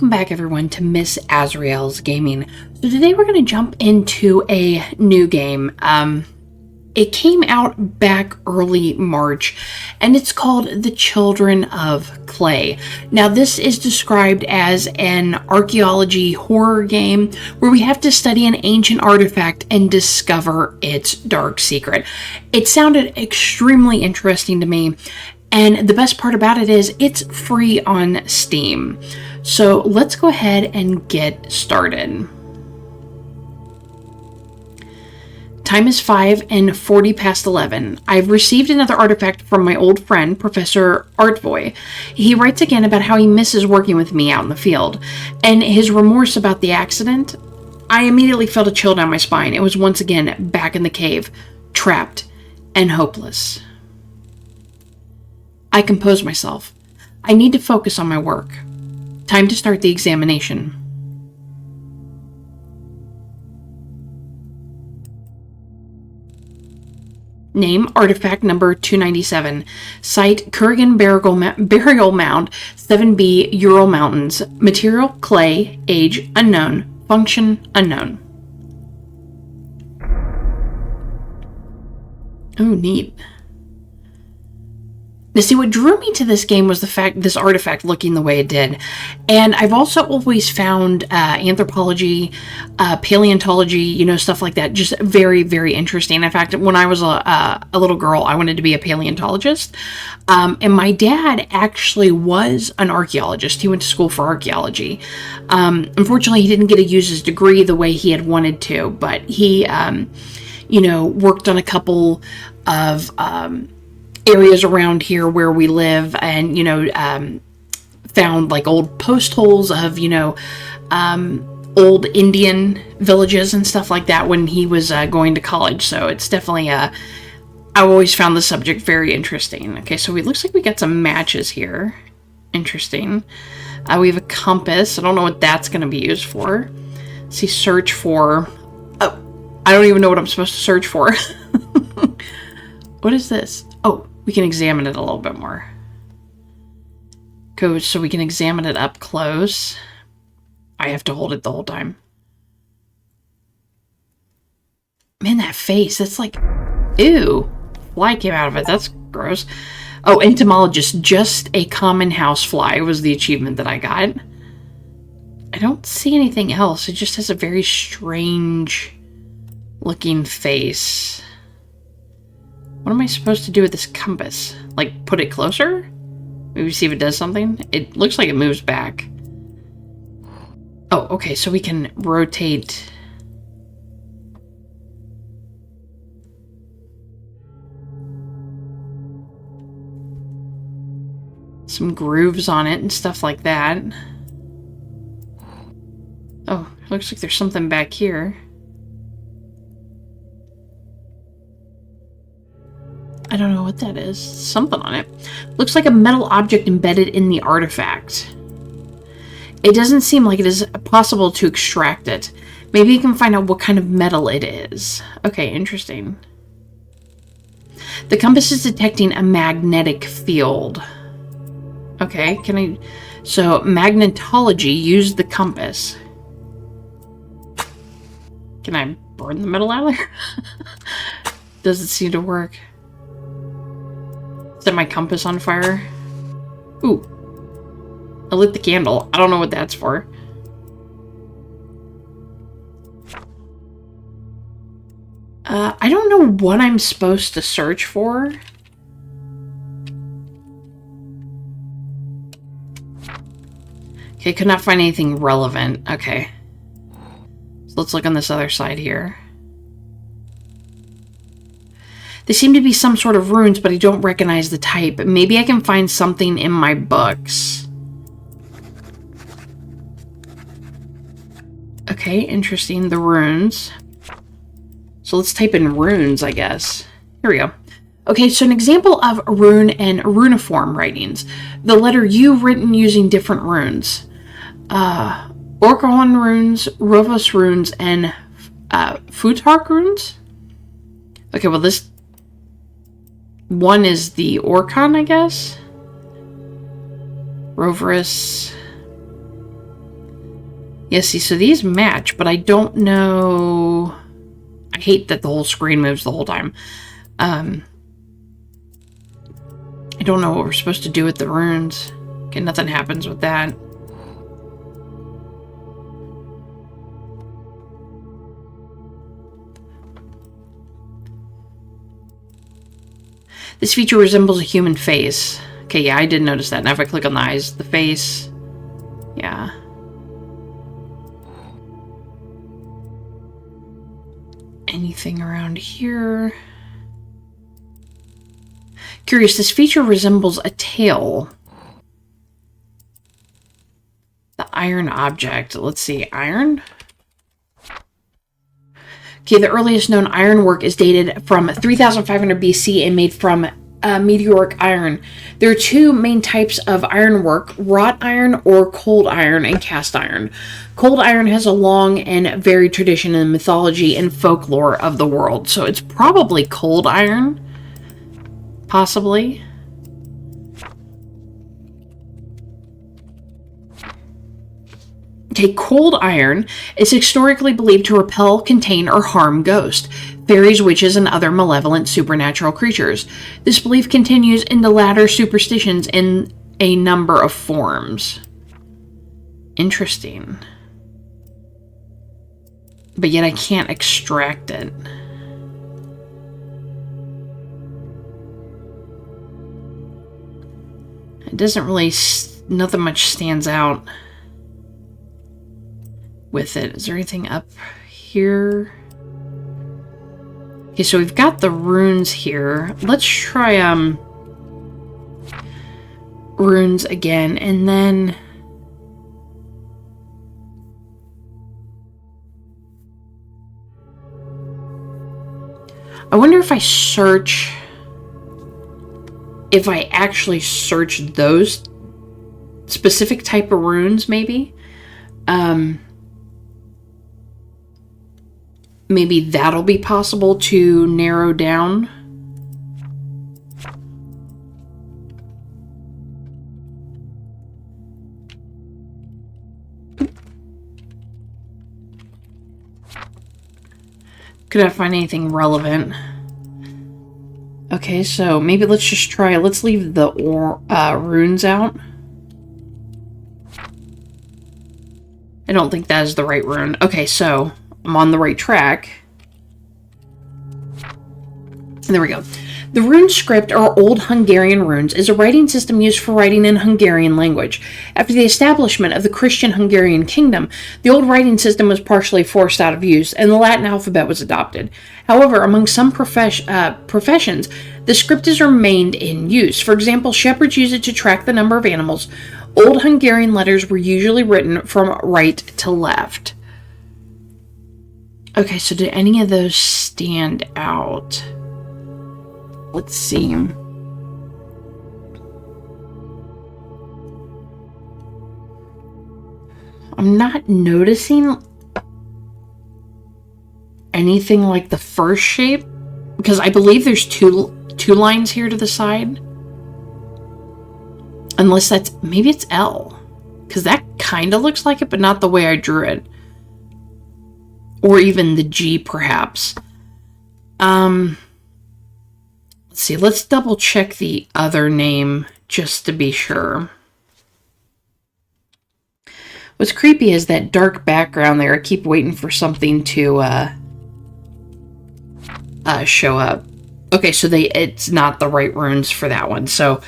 Welcome back, everyone, to Miss Azrael's Gaming. So today we're going to jump into a new game. It came out back early March, and it's called The Children of Clay. Now, this is described as an archaeology horror game where we have to study an ancient artifact and discover its dark secret. It sounded extremely interesting to me, and the best part about it is it's free on Steam. So let's go ahead and get started. Time is 5:40 past 11. I've received another artifact from my old friend, Professor Artvoy. He writes again about how he misses working with me out in the field, and his remorse about the accident. I immediately felt a chill down my spine. It was once again back in the cave, trapped and hopeless. I compose myself. I need to focus on my work. Time to start the examination. Name, artifact number 297. Site, Kurgan Burial Mound, 7B, Ural Mountains. Material, clay. Age, unknown. Function, unknown. Oh, neat. Now, see, what drew me to this game was the fact this artifact looking the way it did. And I've also always found anthropology, paleontology, stuff like that, just very, very interesting. In fact, when I was a little girl, I wanted to be a paleontologist. And my dad actually was an archaeologist. He went to school for archaeology. Unfortunately, he didn't get to use his degree the way he had wanted to, but he, worked on a couple of areas around here where we live, and found like old post holes of old Indian villages and stuff like that when he was going to college. So it's definitely I always found the subject very interesting. Okay, so it looks like we got some matches here. Interesting. We have a compass. I don't know what that's going to be used for. Let's see, search for. Oh, I don't even know what I'm supposed to search for. What is this? Oh, we can examine it a little bit more. Go so we can examine it up close. I have to hold it the whole time. Man, that face, that's like, ew. Fly came out of it, that's gross. Oh, entomologist, just a common housefly was the achievement that I got. I don't see anything else. It just has a very strange looking face. What am I supposed to do with this compass? Like, put it closer? Maybe see if it does something? It looks like it moves back. Oh, okay, so we can rotate. Some grooves on it and stuff like that. Oh, looks like there's something back here. I don't know what that is. Something on it. Looks like a metal object embedded in the artifact. It doesn't seem like it is possible to extract it. Maybe you can find out what kind of metal it is. Okay, interesting. The compass is detecting a magnetic field. Okay, can I... So, magnetology, use the compass. Can I burn the metal out of there? Doesn't seem to work. Set my compass on fire. Ooh. I lit the candle. I don't know what that's for. I don't know what I'm supposed to search for. Okay, could not find anything relevant. Okay. So let's look on this other side here. They seem to be some sort of runes, but I don't recognize the type. Maybe I can find something in my books. Okay, interesting. The runes. So let's type in runes, I guess. Here we go. Okay, so an example of rune and runiform writings. The letter U written using different runes. Orcaron runes, Rovos runes, and Futark runes? Okay, well this... One is the Orcon, I guess. Roverus. Yeah, see, so these match, but I don't know... I hate that the whole screen moves the whole time. I don't know what we're supposed to do with the runes. Okay, nothing happens with that. This feature resembles a human face. Okay, yeah, I did notice that. Now if I click on the eyes, the face... Yeah. Anything around here? Curious, this feature resembles a tail. The iron object. Let's see, iron? Okay, the earliest known ironwork is dated from 3500 BC and made from meteoric iron. There are two main types of ironwork, wrought iron or cold iron and cast iron. Cold iron has a long and varied tradition in the mythology and folklore of the world, so it's probably cold iron, possibly. Okay, cold iron is historically believed to repel, contain, or harm ghosts, fairies, witches, and other malevolent supernatural creatures. This belief continues into latter superstitions in a number of forms. Interesting. But yet I can't extract it. It doesn't really... nothing much stands out with it. Is there anything up here? Okay, so we've got the runes here. Let's try runes again, and then I wonder if I search, if I actually search those specific type of runes, maybe. Maybe that'll be possible to narrow down. Could I find anything relevant? Okay, so maybe let's just try, let's leave the runes out. I don't think that is the right rune. Okay, so I'm on the right track. And there we go. The rune script, or Old Hungarian runes, is a writing system used for writing in Hungarian language. After the establishment of the Christian Hungarian kingdom, the old writing system was partially forced out of use, and the Latin alphabet was adopted. However, among some professions, the script has remained in use. For example, shepherds use it to track the number of animals. Old Hungarian letters were usually written from right to left. Okay, so do any of those stand out? Let's see. I'm not noticing anything like the first shape, because I believe there's two lines here to the side. Unless that's, maybe it's L, because that kind of looks like it, but not the way I drew it. Or even the G, perhaps. Let's see, let's double check the other name just to be sure. What's creepy is that dark background there. I keep waiting for something to show up. Okay, so it's not the right runes for that one. So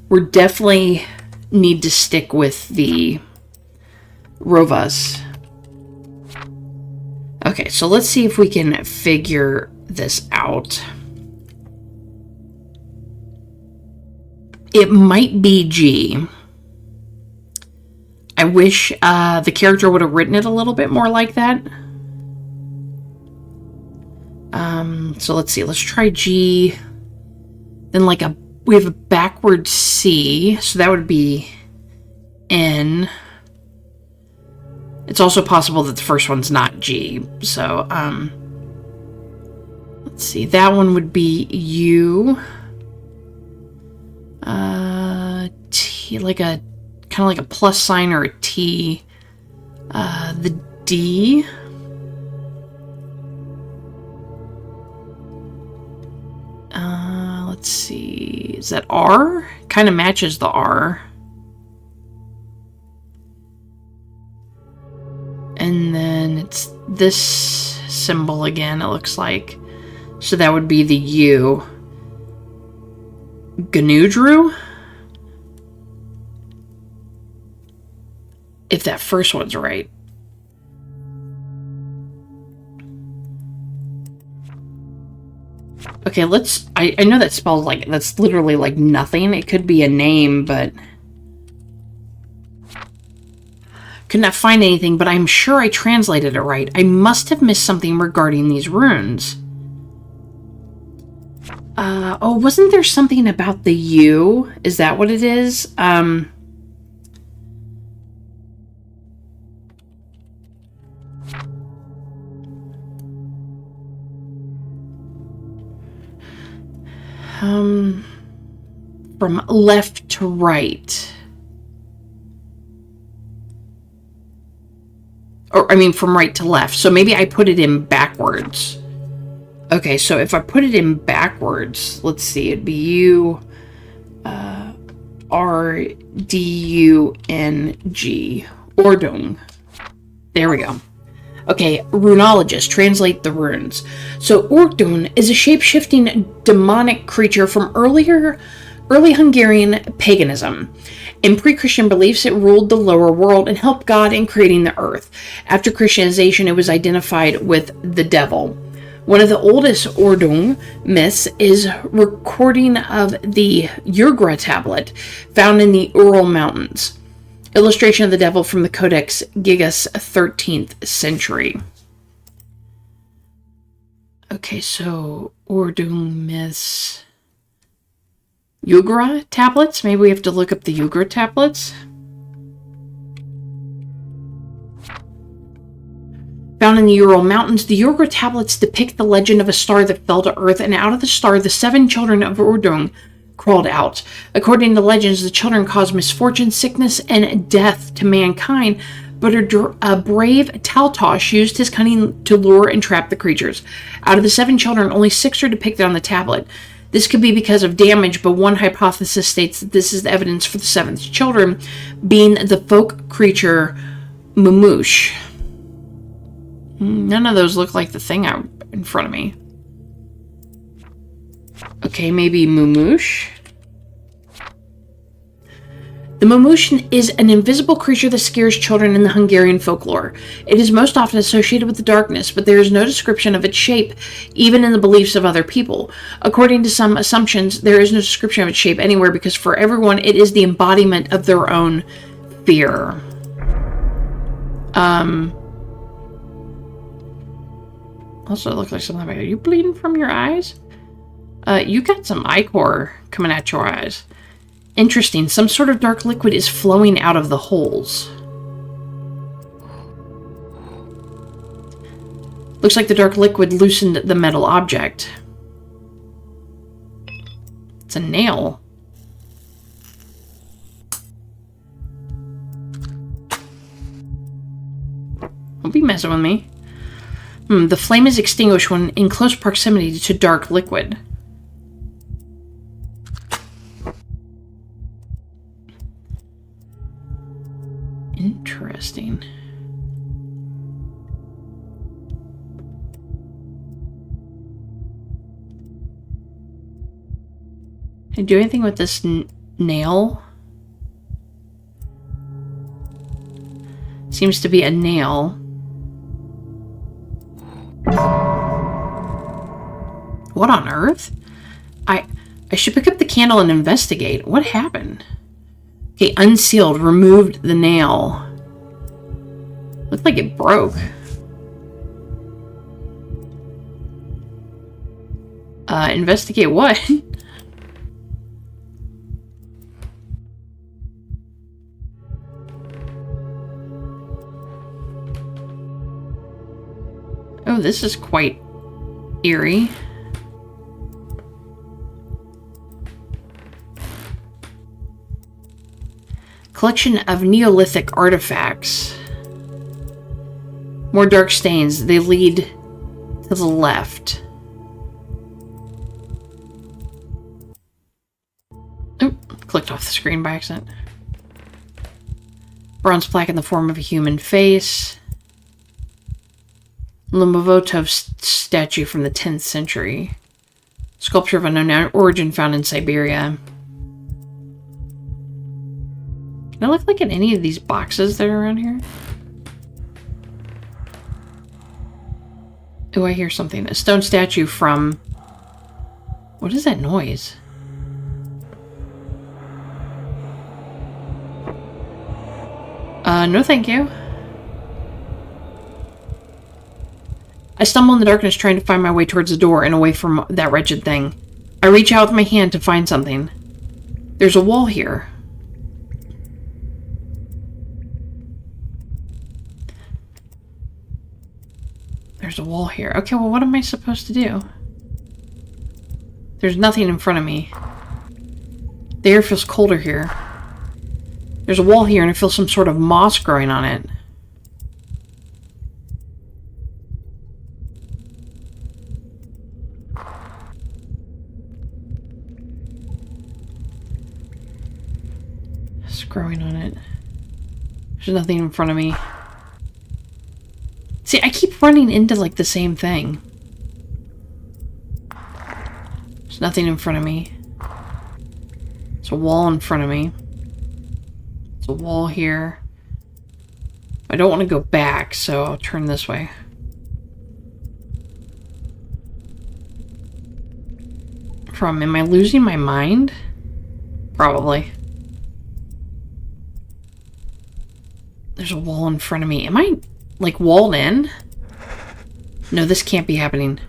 we definitely need to stick with the Rovas. Okay, so let's see if we can figure this out. It might be G. I wish the character would have written it a little bit more like that. So let's see. Let's try G. Then we have a backward C, so that would be N. It's also possible that the first one's not G. So let's see. That one would be U. T, kind of like a plus sign or a T. The D. Let's see. Is that R? Kind of matches the R. And then it's this symbol again, it looks like. So that would be the U. Ganudru? If that first one's right. Okay, let's... I know that spells like... That's literally like nothing. It could be a name, but... Could not find anything, but I'm sure I translated it right. I must have missed something regarding these runes. Oh, wasn't there something about the U? Is that what it is? From left to right. Or, I mean, from right to left. So maybe I put it in backwards. Okay, so if I put it in backwards, let's see, it'd be U, R, D, U, N, G. Ordung. There we go. Okay, runologist, translate the runes. So Ordung is a shape-shifting demonic creature from early Hungarian paganism. In pre-Christian beliefs, it ruled the lower world and helped God in creating the earth. After Christianization, it was identified with the devil. One of the oldest Ordung myths is recording of the Ugra tablet found in the Ural Mountains. Illustration of the devil from the Codex Gigas, 13th century. Okay, so Ordung myths. Ugra tablets? Maybe we have to look up the Ugra tablets. Found in the Ural Mountains, the Ugra tablets depict the legend of a star that fell to Earth, and out of the star, the 7 children of Ordung crawled out. According to legends, the children caused misfortune, sickness, and death to mankind, but a brave Taltosh used his cunning to lure and trap the creatures. Out of the 7 children, only 6 are depicted on the tablet. This could be because of damage, but one hypothesis states that this is the evidence for the 7th children being the folk creature Mumush. None of those look like the thing out in front of me. Okay, maybe Mumush. The Mumush is an invisible creature that scares children in the Hungarian folklore. It is most often associated with the darkness, but there is no description of its shape, even in the beliefs of other people. According to some assumptions, there is no description of its shape anywhere because for everyone, it is the embodiment of their own fear. Also, it looks like something like, are you bleeding from your eyes? You got some ichor coming at your eyes. Interesting. Some sort of dark liquid is flowing out of the holes. Looks like the dark liquid loosened the metal object. It's a nail. Don't be messing with me. The flame is extinguished when in close proximity to dark liquid. Interesting. Can I do anything with this nail? Seems to be a nail. What on earth? I should pick up the candle and investigate. What happened? Okay, unsealed. Removed the nail. Looked like it broke. Investigate what? Oh, this is quite eerie. Collection of Neolithic artifacts. More dark stains. They lead to the left. Oh, clicked off the screen by accident. Bronze plaque in the form of a human face. Lomovotov statue from the 10th century. Sculpture of unknown origin found in Siberia. Can I look like in any of these boxes that are around here? Oh, I hear something. A stone statue from... What is that noise? No thank you. I stumble in the darkness trying to find my way towards the door and away from that wretched thing. I reach out with my hand to find something. There's a wall here. There's a wall here. Okay, well, what am I supposed to do? There's nothing in front of me. The air feels colder here. There's a wall here and I feel some sort of moss growing on it. It's growing on it. There's nothing in front of me. See, I keep running into like the same thing. There's nothing in front of me. There's a wall in front of me. There's a wall here. I don't want to go back, so I'll turn this way. Am I losing my mind? Probably. There's a wall in front of me. Am I, like, walled in? No, this can't be happening.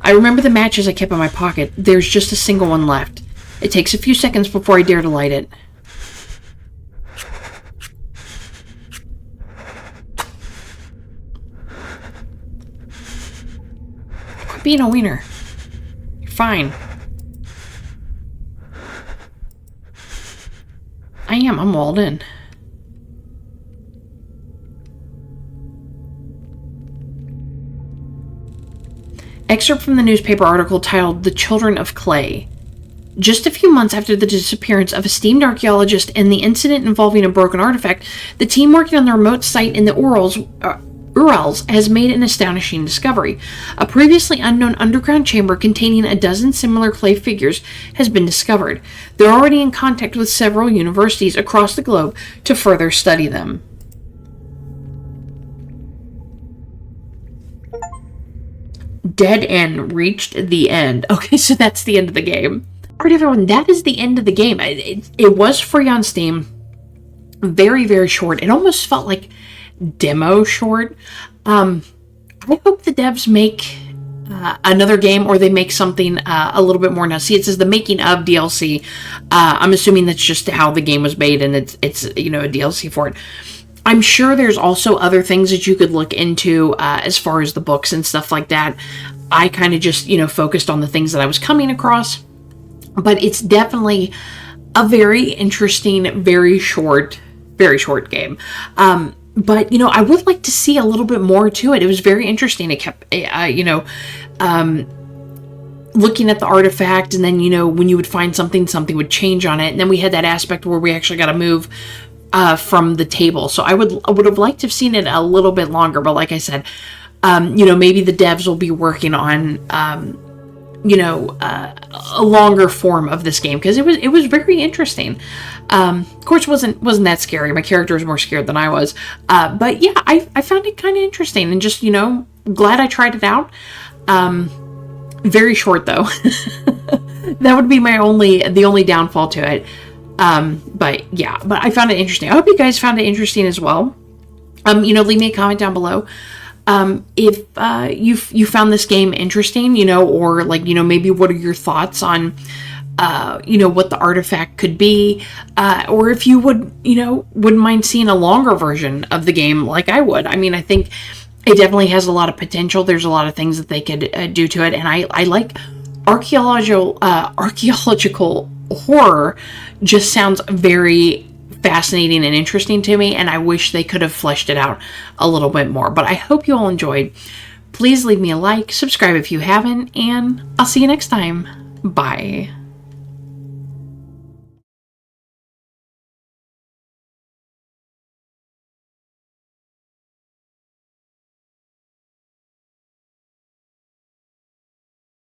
I remember the matches I kept in my pocket. There's just a single one left. It takes a few seconds before I dare to light it. Quit being a wiener. You're fine. I am. I'm walled in. Excerpt from the newspaper article titled "The Children of Clay." Just a few months after the disappearance of esteemed archaeologist and the incident involving a broken artifact, the team working on the remote site in the Urals has made an astonishing discovery. A previously unknown underground chamber containing a dozen similar clay figures has been discovered. They're already in contact with several universities across the globe to further study them. Dead end. Reached the end. Okay, so that's the end of the game. Alright, everyone, that is the end of the game. It was free on Steam. Very, very short. It almost felt like demo short. I hope the devs make another game, or they make something a little bit more. Now, see, it says the making of DLC. I'm assuming that's just how the game was made, and it's you know, a DLC for it. I'm sure there's also other things that you could look into as far as the books and stuff like that. I kind of just, you know, focused on the things that I was coming across. But it's definitely a very interesting, very short game. But, you know, I would like to see a little bit more to it. It was very interesting. It kept, you know, looking at the artifact, and then, you know, when you would find something would change on it. And then we had that aspect where we actually got to move from the table. So I would have liked to have seen it a little bit longer. But like I said, you know, maybe the devs will be working on, you know, a longer form of this game, because it was very interesting. Of course, wasn't that scary. My character was more scared than I was. But yeah, I found it kind of interesting, and just, you know, glad I tried it out. Very short though. That would be the only downfall to it. But yeah, but I found it interesting. I hope you guys found it interesting as well. You know, leave me a comment down below. If you found this game interesting, you know, or like, you know, maybe what are your thoughts on, you know, what the artifact could be, or if you wouldn't mind seeing a longer version of the game like I would. I mean, I think it definitely has a lot of potential. There's a lot of things that they could do to it, and I like archaeological horror. Just sounds very fascinating and interesting to me, and I wish they could have fleshed it out a little bit more. But I hope you all enjoyed. Please leave me a like, subscribe if you haven't, and I'll see you next time. Bye.